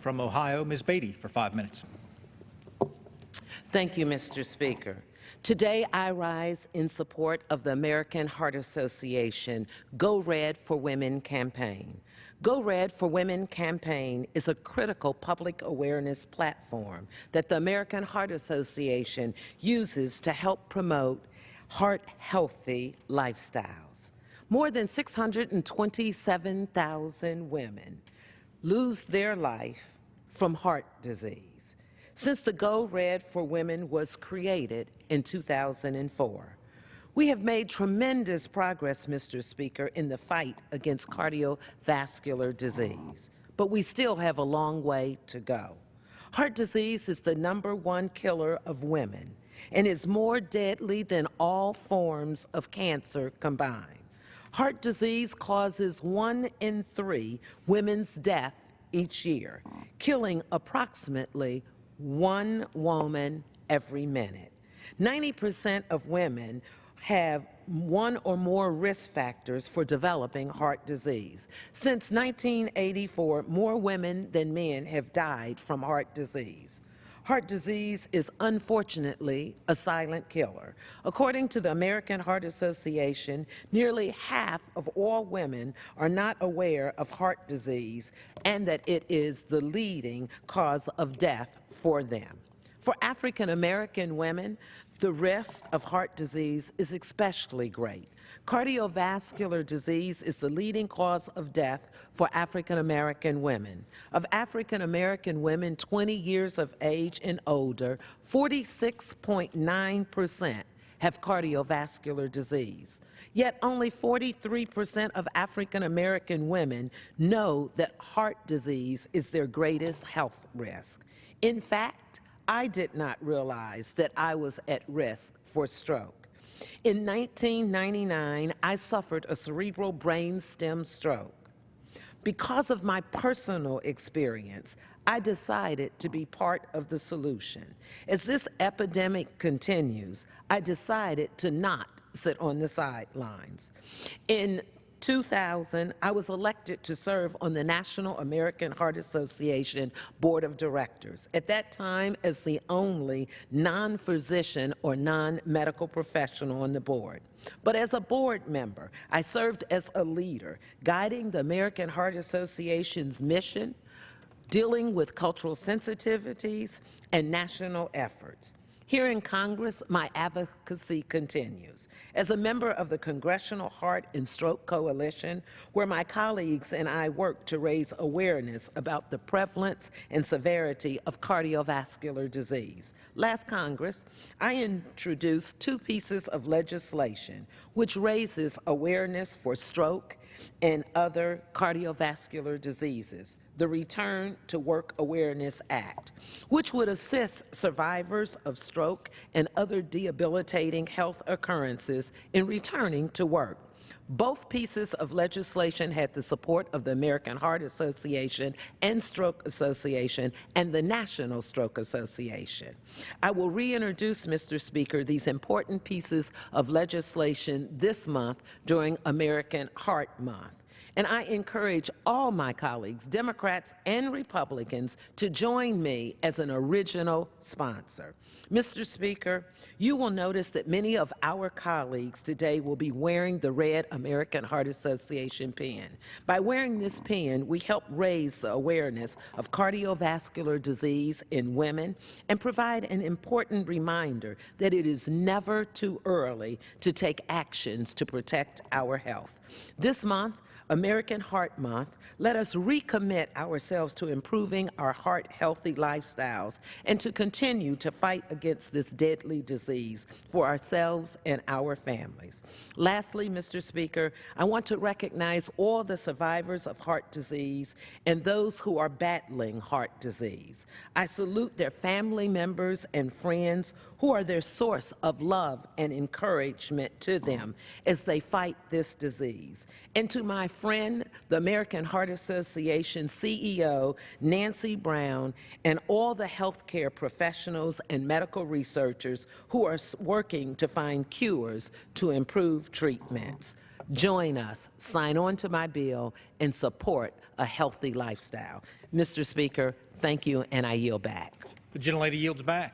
from Ohio, Ms. Beatty, for 5 minutes. Thank you, Mr. Speaker. Today, I rise in support of the American Heart Association Go Red for Women campaign. Go Red for Women campaign is a critical public awareness platform that the American Heart Association uses to help promote heart-healthy lifestyles. More than 627,000 women lose their life from heart disease since the Go Red for Women was created in 2004. We have made tremendous progress, Mr. Speaker, in the fight against cardiovascular disease, but we still have a long way to go. Heart disease is the #1 killer of women and is more deadly than all forms of cancer combined. Heart disease causes 1 in 3 women's death each year, killing approximately 1 woman every minute. 90% of women have 1 or more risk factors for developing heart disease. Since 1984, more women than men have died from heart disease. Heart disease is unfortunately a silent killer. According to the American Heart Association, nearly half of all women are not aware of heart disease and that it is the leading cause of death for them. For African American women, the risk of heart disease is especially great. Cardiovascular disease is the leading cause of death for African American women. Of African American women 20 years of age and older, 46.9% have cardiovascular disease. Yet only 43% of African American women know that heart disease is their greatest health risk. In fact, I did not realize that I was at risk for stroke. In 1999, I suffered a cerebral brainstem stroke. Because of my personal experience, I decided to be part of the solution. As this epidemic continues, I decided to not sit on the sidelines. In 2000, I was elected to serve on the National American Heart Association Board of Directors, at that time as the only non-physician or non-medical professional on the board. But as a board member, I served as a leader, guiding the American Heart Association's mission, dealing with cultural sensitivities, and national efforts. Here in Congress, my advocacy continues. As a member of the Congressional Heart and Stroke Coalition, where my colleagues and I work to raise awareness about the prevalence and severity of cardiovascular disease. Last Congress, I introduced 2 pieces of legislation which raises awareness for stroke and other cardiovascular diseases. The Return to Work Awareness Act, which would assist survivors of stroke and other debilitating health occurrences in returning to work. Both pieces of legislation had the support of the American Heart Association and Stroke Association and the National Stroke Association. I will reintroduce, Mr. Speaker, these important pieces of legislation this month during American Heart Month. And I encourage all my colleagues, Democrats and Republicans, to join me as an original sponsor. Mr. Speaker, you will notice that many of our colleagues today will be wearing the red American Heart Association pin. By wearing this pin, we help raise the awareness of cardiovascular disease in women and provide an important reminder that it is never too early to take actions to protect our health. This month, American Heart Month, let us recommit ourselves to improving our heart-healthy lifestyles and to continue to fight against this deadly disease for ourselves and our families. Lastly, Mr. Speaker, I want to recognize all the survivors of heart disease and those who are battling heart disease. I salute their family members and friends who are their source of love and encouragement to them as they fight this disease. And to my friend, the American Heart Association CEO, Nancy Brown, and all the healthcare professionals and medical researchers who are working to find cures to improve treatments. Join us, sign on to my bill, and support a healthy lifestyle. Mr. Speaker, thank you, and I yield back. The gentlelady yields back.